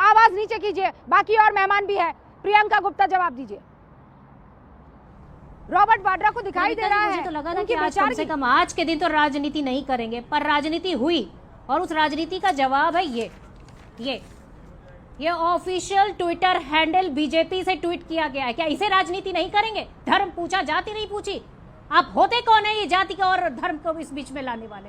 आवाज नीचे कीजिए। बाकी और मेहमान भी है। प्रियंका गुप्ता जवाब दीजिए। रॉबर्ट वाड्रा को दिखाई दे रहा है, मुझे तो लगा था कि आज कम से कम आज के दिन तो राजनीति नहीं करेंगे, पर राजनीति हुई और उस राजनीति का जवाब है ये ऑफिशियल ट्विटर हैंडल बीजेपी से ट्वीट किया गया है। क्या इसे राजनीति नहीं करेंगे? धर्म पूछा, जाति नहीं पूछी। आप होते कौन है ये जाति का और धर्म को इस बीच में लाने वाले?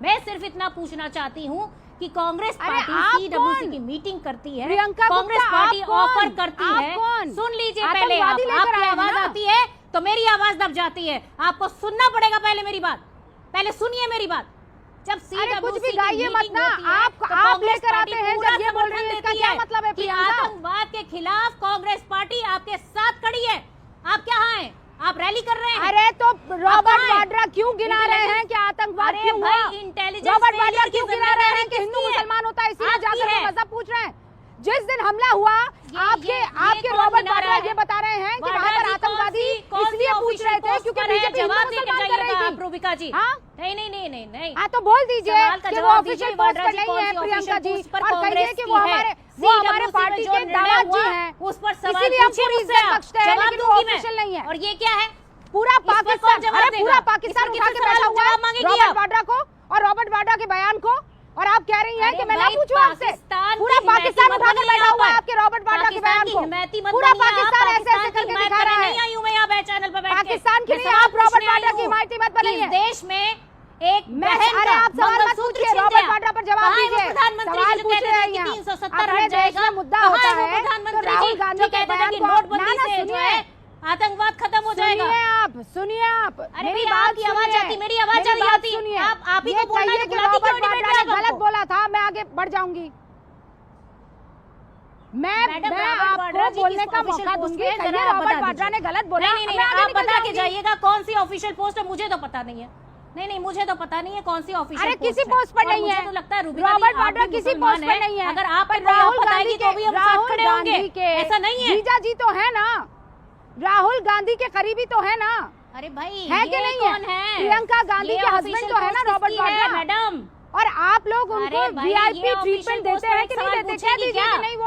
मैं सिर्फ इतना पूछना चाहती हूँ कि कांग्रेस पार्टी सीडब्ल्यूसी की मीटिंग करती है, कांग्रेस पार्टी ऑफर करती है। सुन लीजिए पहले, आपकी आवाज आती है तो मेरी आवाज दब जाती है। आपको सुनना पड़ेगा पहले मेरी बात, पहले सुनिए मेरी बात। जब कुछ भी गाइए मत ना, आप लेकर आते हैं जब ये बोल रही है, इसका क्या मतलब है? कि आतंकवाद के खिलाफ कांग्रेस पार्टी आपके साथ खड़ी है। आप क्या हैं? आप रैली कर रहे हैं। अरे तो रॉबर्ट वाड्रा क्यों गिना रहे हैं कि आतंकवाद क्यों हुआ? रॉबर्ट वाड्रा क्यों गिना रहे हैं कि हिंदू मुसलमान होता है इसलिए जाकर मजहब पूछ रहे हैं? जिस दिन हमला हुआ आपके रॉबर्ट वाड्रा ये बता रहे हैं कि वहाँ पर आतंकवादी इसलिए पूछ रहे थे क्योंकि बीजेपी हिंदू मुसलमान कर रही थी। रूबिका जी, हाँ नहीं, हाँ तो बोल दीजिए कि वो ऑफिशियल पोस्ट पर नहीं है प्रियंका जी, और कहिए कि वो हमारे पार्टी के दामाद जी हैं, उस पर सवाल इसीलिए हम पूरी इज्जत बख्शते हैं, लेकिन वो ऑफिशियल नहीं है। और ये क्या है? पूरा पाकिस्तान उठा के बैठा हुआ है रॉबर्ट वाड्रा को और रॉबर्ट वाड्रा के बयान को, और आप कह रही हैं कि मैं ना पूछूं आपसे? पूरा पाकिस्तान उठा कर बैठा हुआ है आपके रॉबर्ट वाड्रा के बयान को। पूरा पाकिस्तान ऐसे करके दिखा रहा है। नहीं हूं मैं यहाँ चैनल पर बैठ के। पाकिस्तान की नहीं, आप रॉबर्ट वाड्रा की हिमायती मत बनिए। देश में एक अरे आप सवाल मत पूछिए, रॉबर्ट वाड्रा पर जवाब दीजिए। सवाल पूछ रहे हैं यहाँ, 370 अपने देश में मुद्दा होता है तो राहुल गांधी के बयान को नोटबंदी से जो है आतंकवाद खत्म हो जाएगा। सुनिए आप मेरी बात की आवाज आती, मेरी आवाज नहीं आती। सुनिए, आप ही को बोलना है, रॉबर्ट वाड्रा ने गलत बोला था। मैं आगे बढ़ जाऊंगी, मैं आपको बोलने का मौका दूंगी। रॉबर्ट वाड्रा ने गलत बोला। नहीं, आप बता के जाइएगा कौन सी ऑफिशियल पोस्ट है। मुझे तो पता नहीं है। नहीं, मुझे तो पता नहीं है कौन सी ऑफिशियल पोस्ट है। किसी पोस्ट पर नहीं है। मुझे तो लगता है रॉबर्ट वाड्रा किसी पोस्ट पर नहीं है। अगर आप राहुल गांधी तो भी हम साथ खड़े होंगे, ऐसा नहीं है। जीजा जी तो है ना, राहुल गांधी के करीबी तो है ना। अरे भाई है कि नहीं है? प्रियंका गांधी के हस्बैंड तो है ना रॉबर्ट वाड्रा मैडम। और आप लोग उनको वीआईपी ट्रीटमेंट देते हैं कि नहीं देते? कह दीजिए कि नहीं,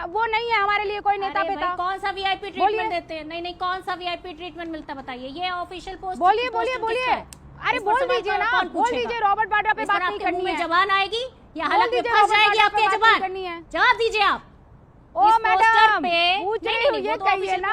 वो नहीं है हमारे लिए कोई नेता पिता। कौन सा वीआईपी ट्रीटमेंट देते हैं? नहीं, कौन सा वीआईपी ट्रीटमेंट मिलता बताइए। ये ऑफिशियल पोस्ट। बोलिए। अरे बोल दीजिए ना, बोल दीजिए। रॉबर्ट वाड्रा पे बात नहीं करनी है। जबान आएगी या हलक में फंस जाएगी आपकी जबान? जवाब दीजिए आप। ओ मैडम, ये कहिए ना।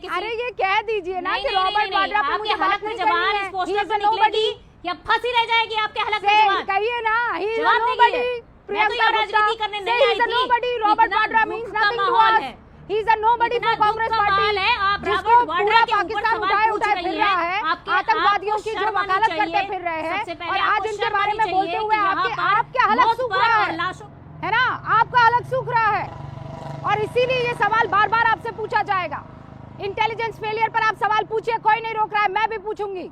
अरे ये कह दीजिए ना कि रॉबर्ट वाड्रा पे मुझे हलक में जबान इस पोस्टर पे निकलेगी या फंसी रह जाएगी आपके हलक में जबान? कहिए ना। He is nobody. प्रियंका राजनीति करने नहीं आई थी। Nobody. Robert Vadra means nothing to us. ही is a nobody for Congress party. आप जिसको पूरा पाकिस्तान उठाए फिर रहा है, आतंकवादियों की जो वकालत करते फिर रहे हैं, और आज इनके बारे में बोलते हुए आपके हलक सूख रहा है ना, आपका हलक सूख रहा है। और इसीलिए ये सवाल बार बार आपसे पूछा जाएगा। इंटेलिजेंस फेलियर पर आप सवाल पूछिए, कोई नहीं रोक रहा है। मैं भी पूछूंगी,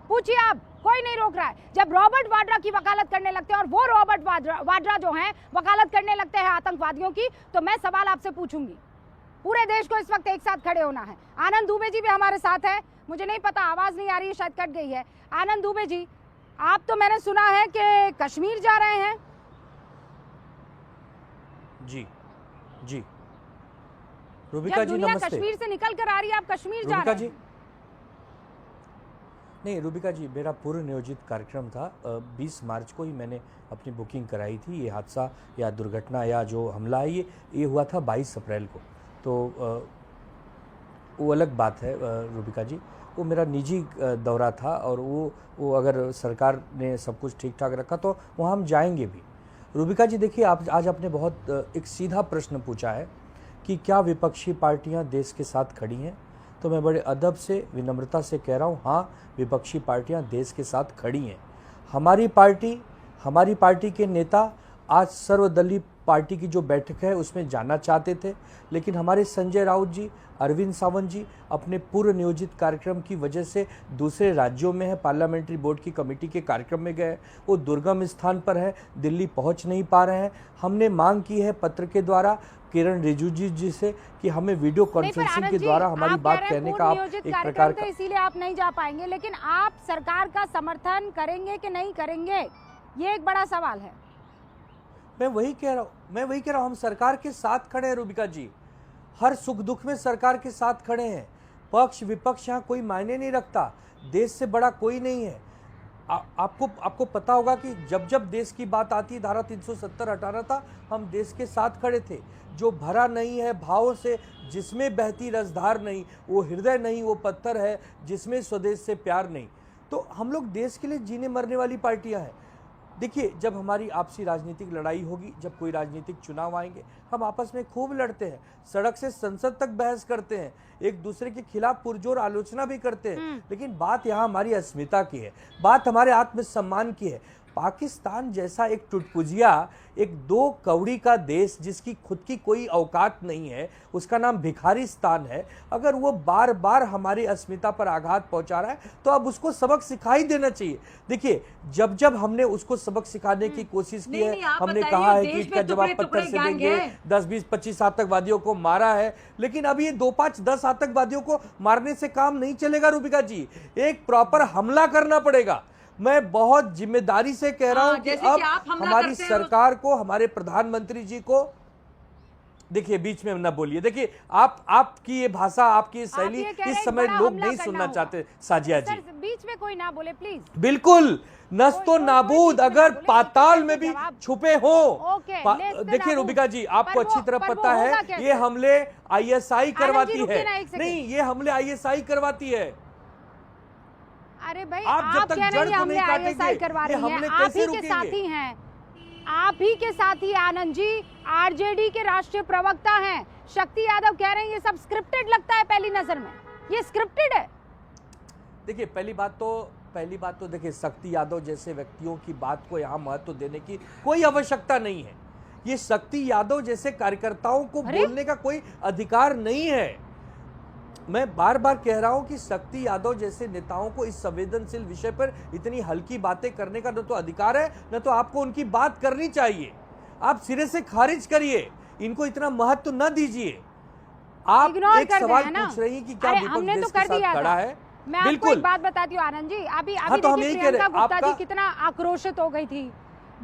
पूछिए आप, कोई नहीं रोक रहा है। जब रॉबर्ट वाड्रा की वकालत करने लगते हैं और वो रॉबर्ट वाड्रा जो हैं वकालत करने लगते हैं आतंकवादियों की, तो मैं सवाल आपसे पूछूंगी। पूरे देश को इस वक्त एक साथ खड़े होना है। आनंद दुबे जी भी हमारे साथ है। मुझे नहीं पता, आवाज नहीं आ रही है, शायद कट गई है। आनंद दुबे जी, आप तो मैंने सुना है कि कश्मीर जा रहे हैं। जी रूबिका जी नमस्ते। कश्मीर से निकल कर आ रही है, आप कश्मीर जा रहे हैं? नहीं रूबिका जी, मेरा पूर्व नियोजित कार्यक्रम था। 20 मार्च को ही मैंने अपनी बुकिंग कराई थी। ये हादसा या दुर्घटना या जो हमला है ये हुआ था 22 अप्रैल को। तो वो अलग बात है रूबिका जी, वो मेरा निजी दौरा था और वो अगर सरकार ने सब कुछ ठीक ठाक रखा तो वहाँ हम जाएंगे भी। रूबिका जी देखिए, आप आज आपने बहुत एक सीधा प्रश्न पूछा है कि क्या विपक्षी पार्टियां देश के साथ खड़ी हैं। तो मैं बड़े अदब से, विनम्रता से कह रहा हूं, हाँ विपक्षी पार्टियां देश के साथ खड़ी हैं। हमारी पार्टी के नेता आज सर्वदलीय पार्टी की जो बैठक है उसमें जाना चाहते थे, लेकिन हमारे संजय राउत जी, अरविंद सावंत जी अपने पूर्व नियोजित कार्यक्रम की वजह से दूसरे राज्यों में है, पार्लियामेंट्री बोर्ड की कमेटी के कार्यक्रम में गए, वो दुर्गम स्थान पर है, दिल्ली पहुंच नहीं पा रहे हैं। हमने मांग की है पत्र के द्वारा किरण रिजिजू जी से कि हमें वीडियो कॉन्फ्रेंसिंग के द्वारा हमारी बात कहने का आप एक प्रकार का, इसीलिए आप नहीं जा पाएंगे, लेकिन आप सरकार का समर्थन करेंगे कि नहीं करेंगे, ये एक बड़ा सवाल है। मैं वही कह रहा हूँ हम सरकार के साथ खड़े हैं रूबिका जी, हर सुख दुख में सरकार के साथ खड़े हैं। पक्ष विपक्ष यहाँ कोई मायने नहीं रखता, देश से बड़ा कोई नहीं है। आपको पता होगा कि जब जब देश की बात आती, धारा 370 हटाना था, हम देश के साथ खड़े थे। जो भरा नहीं है भावों से, जिसमें बहती रसधार नहीं, वो हृदय नहीं, वो पत्थर है जिसमें स्वदेश से प्यार नहीं। तो हम लोग देश के लिए जीने मरने वाली पार्टियां हैं। देखिए, जब हमारी आपसी राजनीतिक लड़ाई होगी, जब कोई राजनीतिक चुनाव आएंगे, हम आपस में खूब लड़ते हैं, सड़क से संसद तक बहस करते हैं, एक दूसरे के खिलाफ पुरजोर आलोचना भी करते हैं। लेकिन बात यहाँ हमारी अस्मिता की है, बात हमारे आत्मसम्मान की है। पाकिस्तान जैसा एक टुटपुजिया, एक 2 कौड़ी का देश जिसकी खुद की कोई औकात नहीं है, उसका नाम भिखारिस्तान है, अगर वो बार बार हमारी अस्मिता पर आघात पहुंचा रहा है तो अब उसको सबक सिखाई देना चाहिए। देखिए, जब जब हमने उसको सबक सिखाने की कोशिश की है, हमने कहा है कि इसका जवाब पत्थर से देंगे, 10, 20, 25 आतंकवादियों को मारा है, लेकिन अब ये 2, 5, 10 आतंकवादियों को मारने से काम नहीं चलेगा रूबिका जी, एक प्रॉपर हमला करना पड़ेगा। मैं बहुत जिम्मेदारी से कह रहा हूं कि अब हमारी सरकार को, हमारे प्रधानमंत्री जी को, देखिए बीच में न बोलिए, देखिए आपकी ये भाषा, आपकी ये शैली इस समय लोग नहीं सुनना चाहते। साजिया जी, बीच में कोई ना बोले प्लीज। बिल्कुल, नस्तो नाबूद अगर पाताल में भी छुपे हो। देखिए रूबिका जी, आपको अच्छी तरह पता है ये हमले ISI करवाती है। नहीं, ये हमले ISI करवाती है। अरे भाई, आप जब तक जड़ को नहीं काटेंगे, ISI करवा रही हैं, आप ही के साथी हैं, आप ही के साथी आनंद जी, RJD के राष्ट्रीय प्रवक्ता हैं। शक्ति यादव कह रहे हैं ये सब स्क्रिप्टेड लगता है, पहली नजर में ये स्क्रिप्टेड है। देखिए, पहली बात तो देखिए, शक्ति यादव जैसे व्यक्तियों की बात को यहाँ महत्व देने की कोई आवश्यकता नहीं है। ये शक्ति यादव जैसे कार्यकर्ताओं को बोलने का कोई अधिकार नहीं है। मैं बार बार कह रहा हूं कि शक्ति यादव जैसे नेताओं को इस संवेदनशील विषय पर इतनी हल्की बातें करने का न तो अधिकार है, न तो आपको उनकी बात करनी चाहिए। आप सिरे से खारिज करिए, इनको इतना महत्व न दीजिए। आप एक सवाल पूछ रही हैं कि क्या विपक्ष देश के साथ खड़ा है। मैं आपको एक बात बताती हूँ आनंद जी, अभी देखिए प्रियंका गुप्ता जी कितना आक्रोशित हो गई थी,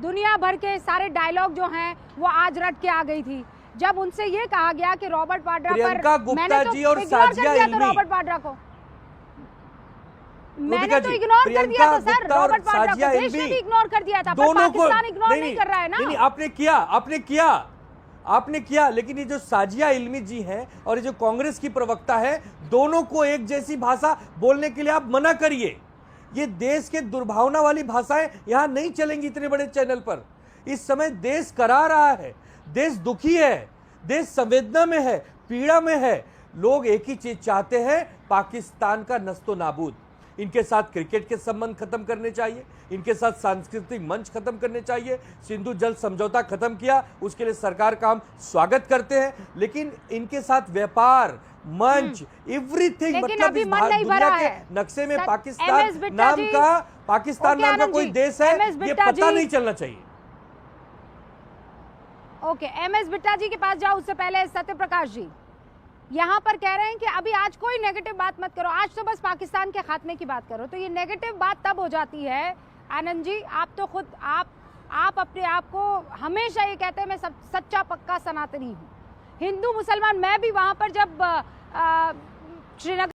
दुनिया भर के सारे डायलॉग जो हैं वो आज रट के आ गई थी जब उनसे ये कहा गया कि रॉबर्ट वाड्रा पर, मैंने तो इग्नोर कर दिया था रॉबर्ट वाड्रा को, मैंने तो इग्नोर कर दिया था सर, रॉबर्ट वाड्रा को देश ने भी इग्नोर कर दिया था, पर पाकिस्तान इग्नोर नहीं कर रहा है ना। आपने किया, लेकिन ये जो साजिया इल्मी जी हैं और ये जो कांग्रेस की प्रवक्ता है, दोनों को एक जैसी भाषा बोलने के लिए आप मना करिए। ये देश के दुर्भावना वाली भाषाएं यहां नहीं चलेंगी इतने बड़े चैनल पर। इस समय देश करा रहा है, देश दुखी है, देश संवेदना में है, पीड़ा में है। लोग एक ही चीज चाहते हैं, पाकिस्तान का नस्तो नाबूद। इनके साथ क्रिकेट के संबंध खत्म करने चाहिए, इनके साथ सांस्कृतिक मंच खत्म करने चाहिए। सिंधु जल समझौता खत्म किया, उसके लिए सरकार का हम स्वागत करते हैं, लेकिन इनके साथ व्यापार मंच एवरीथिंग, मतलब इस दुनिया के नक्शे में पाकिस्तान नाम का कोई देश है, ये पता नहीं चलना चाहिए। ओके, MS बिट्टा जी के पास जाओ, उससे पहले सत्य प्रकाश जी यहाँ पर कह रहे हैं कि अभी आज कोई नेगेटिव बात मत करो, आज तो बस पाकिस्तान के खात्मे की बात करो। तो ये नेगेटिव बात तब हो जाती है आनंद जी, आप तो खुद आप अपने आप को हमेशा ये कहते हैं मैं सब सच्चा पक्का सनातनी हूँ, हिंदू मुसलमान। मैं भी वहाँ पर जब श्रीनगर